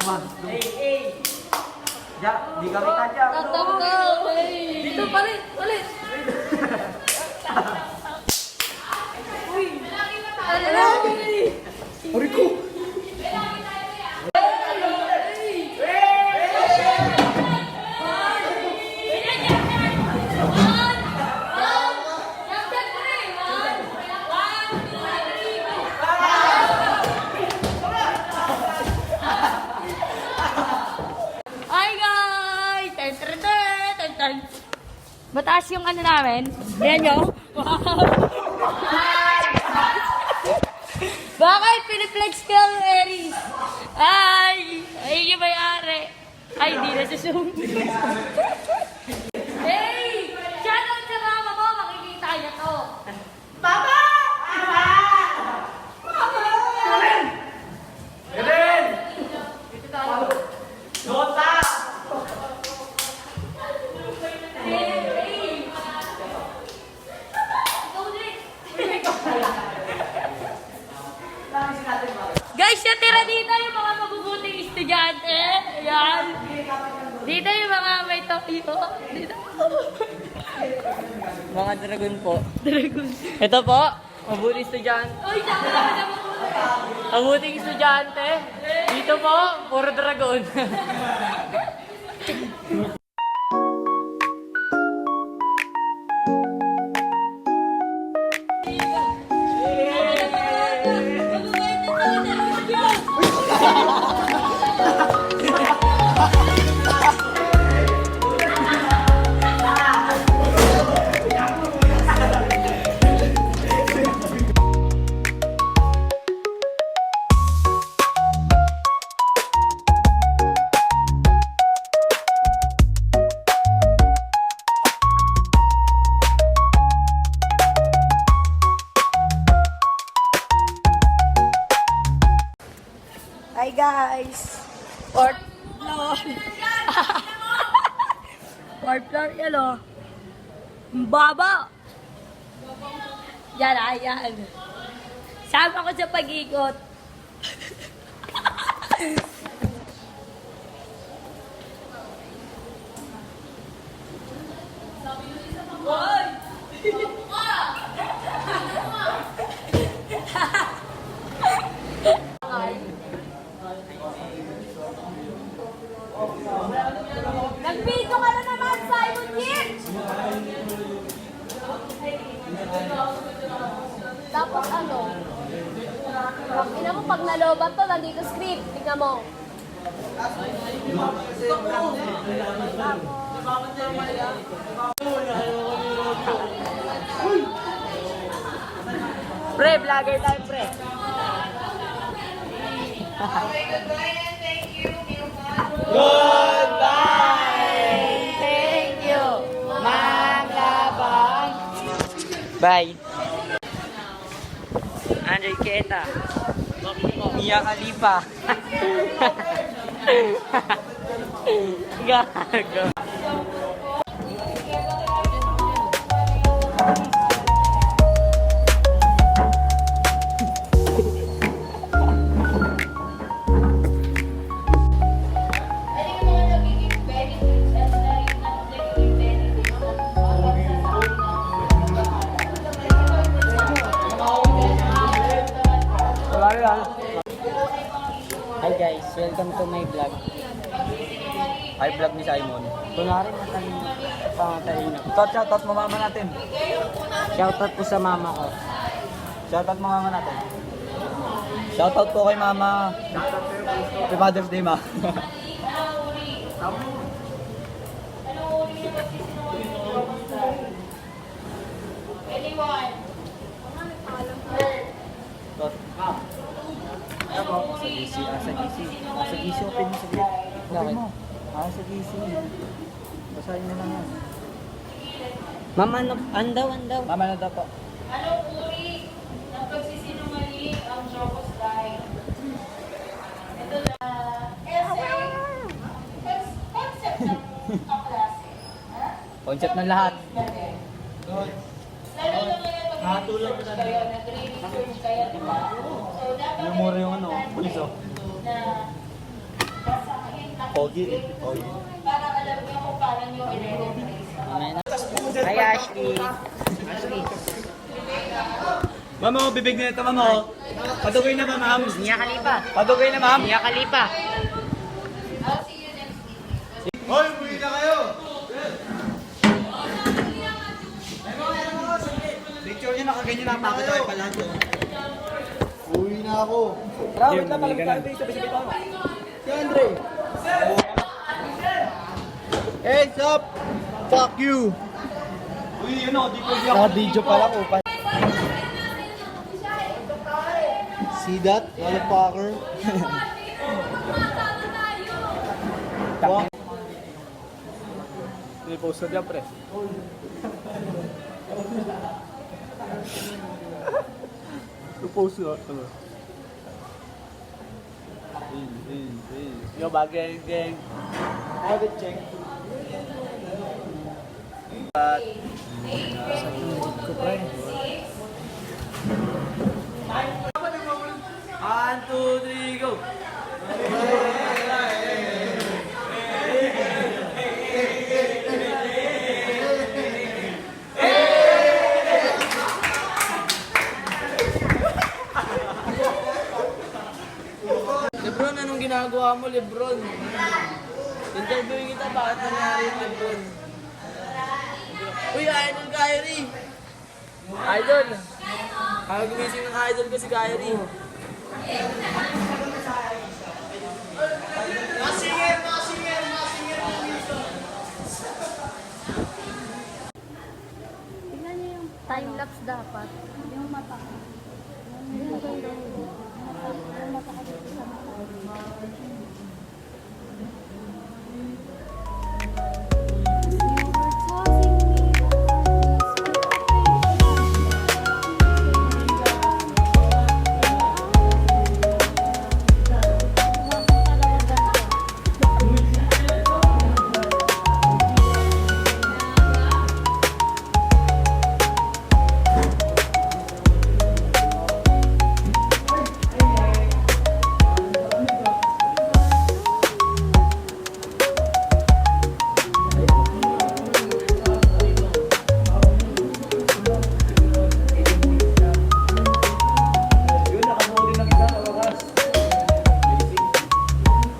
Ja, di kami tajam. Tatap ka. Dito, palit. Uy. Rico! Mataas yung ano namin. Ayan nyo. Wow. Bakit? Piniplex ka ang Aries. Ay! Ay yung may-ari. Ay, di na sa Zoom. Hey! Shoutout sa mama mo. Makikita niya to. Mama! Eden! Dota! Guys, natira dito yung mga mabubuting estudyante. Ayan. Dito yung mga may toyo. Dito. Mga dragon po. Dragon. Ito po, mabuting estudyante. Uy, saka naman na mabubuti. Mabuting estudyante. Dito po, puro dragon. Hi guys! Fourth floor! Fourth floor, yan o. Baba! Yan, ayan. Sama ko sa pag-ikot. Nagpito ka na naman, Simon Kim! Tapos ano? Ina mo, pag nalobat to, nandito script. Tingnan mo. Pre, vlogger tayo, pre. Goodbye! Thank you, Manglabang! Bye! Andre Keta. Mia Khalifa. Gago. Hi guys, welcome to my vlog. Hi vlog ni Simon. Kunwari matalino. Shoutout mo mama natin. Shoutout po sa mama ko. Shoutout mo mama natin. Shoutout po kay mama. Happy Mother's Day, ma. Sa GC, sa GC, open mo sa gate. Open mo. Sa GC. Basahin mo lang yan. Mama, andaw. Mama na daw po. Anong uri ng pagsisinungaling ang Jocos Line? Ito na, essay, concept ng kaklase. Concept ng lahat. Lalo na ngayon pag-research kayo, nag-research kayo, di ba? So, dapat Yung mura yung ano, pulis oh. na Pogi. Para alam niyo kung paano niyo i-retrace. Hi, Ashley. Ashley. Ma'am, oh, bibig na ito, ma'am. Oh. Padugay na ba, ma'am? Mia Khalifa. Padugay na, ma'am. Mia Khalifa. I'll see you next week. Hoy, umuwi na kayo! Picture nyo, nakaganyan na pakita kayo pala ito. Uwi na ako. Wait lang, malapit tayo. Sabi-sabi tayo. Si Andre. Hey, sup? Fuck you. Uy, yun o, di ko di ako. Naka-video pala ko. See that, motherfucker? Hindi, post na dyan, pre. Post na. Yo, bagay, gang. Have it, check. One, two, three, go! Lebron, anong ginagawa mo, Lebron? Interviewin kita, bakit nangyari yung Lebron? Uy, idol Kyrie! Idol! Gumising ng idol ko si Kyrie. Tingnan niyo yung time-lapse dapat. Yung mata ko. Yung ganda yun. Yung mata ko dito sa mata.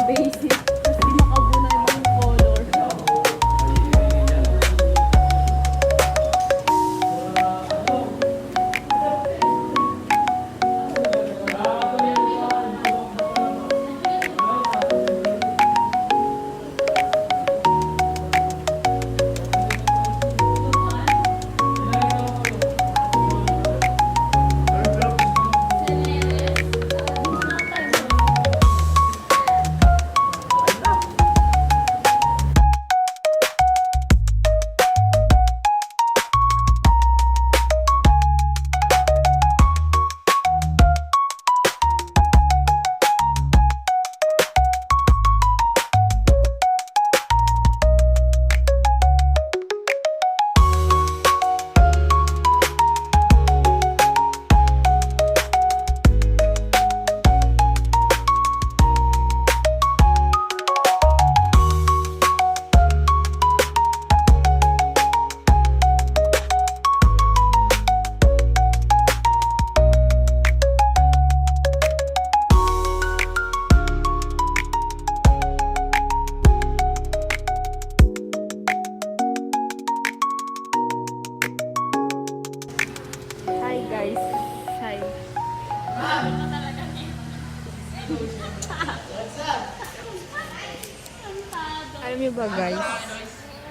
Basic. Kasi makabuna yung color. Hi guys. Hi. Alam niyo ba guys?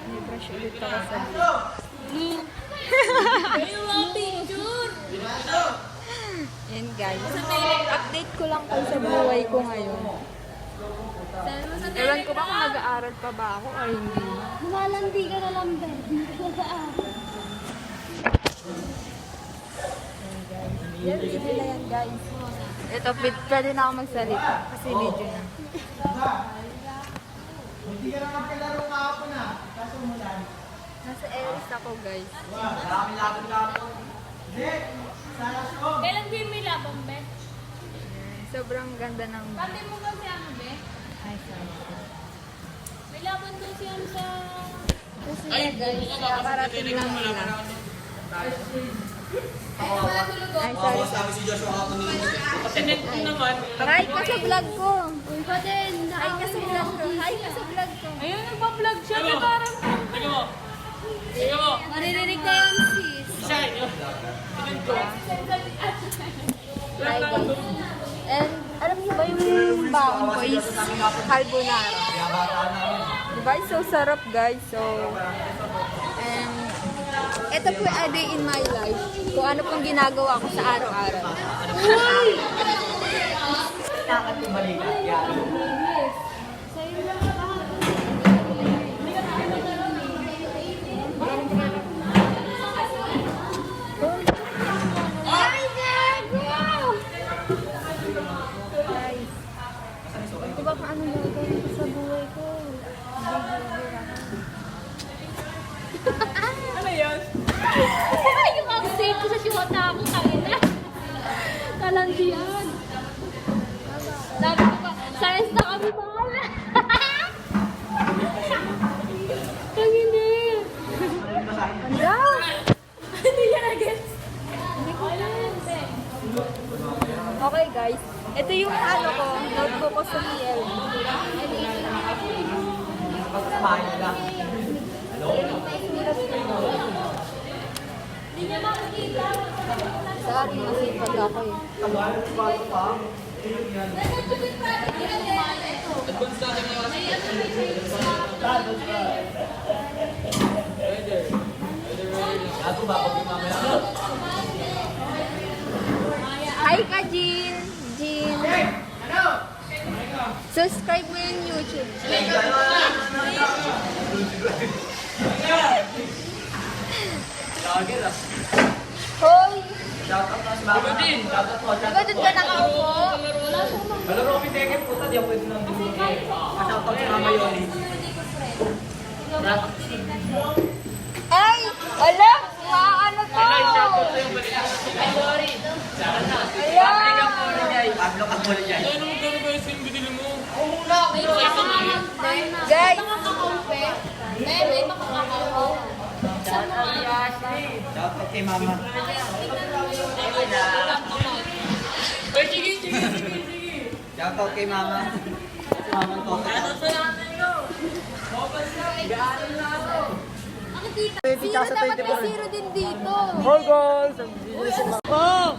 May brush ulit ako sa Yan guys. Update ko lang kayo sa buhay ko ngayon. Ewan ko ba kung nag-aaral pa ba ako or hindi. Lumalandi ka na lang, Ben. Hindi ka nag-aaral. Yan, sige na yan guys. Ito, pwede na ako magsalita kasi video na. Hindi ka naman pilaro kahapon ah. Kaso umulan. Nasa Eris ako guys. Maraming labang kahapon. Hindi. Sa Lasyon. Kailan din may labang, be? Sobrang ganda ng... Pati mo ba si ano, be? Ay, sorry. yan sa... Ay, guys, Kakarating lang nila. Sabi si Joshua kakakunin mo. Sinet ko naman. Hi ka sa vlog ko. Uy pa din. Hi ka sa vlog ko. Hi ka sa vlog ko. Ayun, nagpa-vlog siya. May parang... Tingnan mo. Tingnan mo. Maririnig na yan, sis. Isa yun. Sinet ko. Hi guys. And alam niyo ba yung baon ko is carbonara? Diba? So sarap guys. So, and ito po a day in my life. Kung ano pong ginagawa ko sa araw-araw. Nakakad yung balikat. Yan. Sa'yo lang lahat. Ay, gago! Guys, ito ba kung ano gagawin ko sa buhay ko? Ano yun? Yung update ko sa siwata ako, kaya na. Kalandian. Sabi ko pa, science na kami mahal. Kangini. Anda! Hindi niya na-gets. Hindi ko alam. Okay guys, ito yung ano ko, notebook ko sa PL. Pagkamahin lang. Hindi niya makikita. Sorry, masipag ako eh. Advance natin yung oras. Gago ba? Pag yung mamaya. Hi ka, Jean! Jean! Subscribe mo yung YouTube. Hoy! Shoutout na si Mama. Shoutout po. Diba doon ka nakaupo? Malaro kami teke puta. Di ako pwede nang dumigay. Shoutout si Mama Yoli. Ay! Alam! Maano to? Pablo ka muna dyan. Ano mo gano'n ba yung binili mo? Guys! May makakakaw. Shoutout kay Mama. Ay, sige, sige, sige, sige. Shoutout kay Mama. Mama to. Zero dapat may zero din dito. Hi guys! Oh!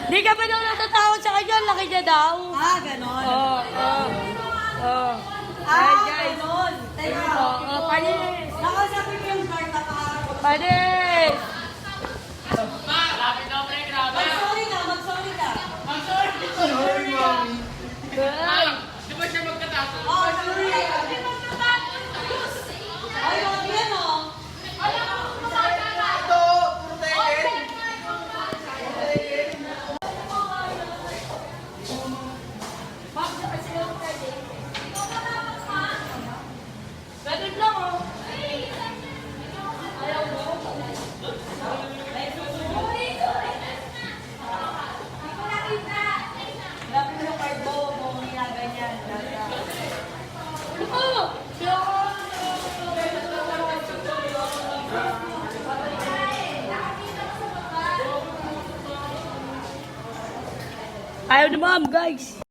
Di ka ba daw natatakot sa kanya? Laki niya daw. Ganon. Oh. Ganon. Teka. Panis! Nakausapin mo yung guard na kaharap. Panis! Grabe na, pre, grabe. Mag-sorry ka, mag-sorry ka. Ay! Di ba siya magkatato? Oh, sorry. Ay, wag yan, oh. Ganun lang oh. Dapat yung card mo, kung ginaganyan. Ayaw na ma'am, guys.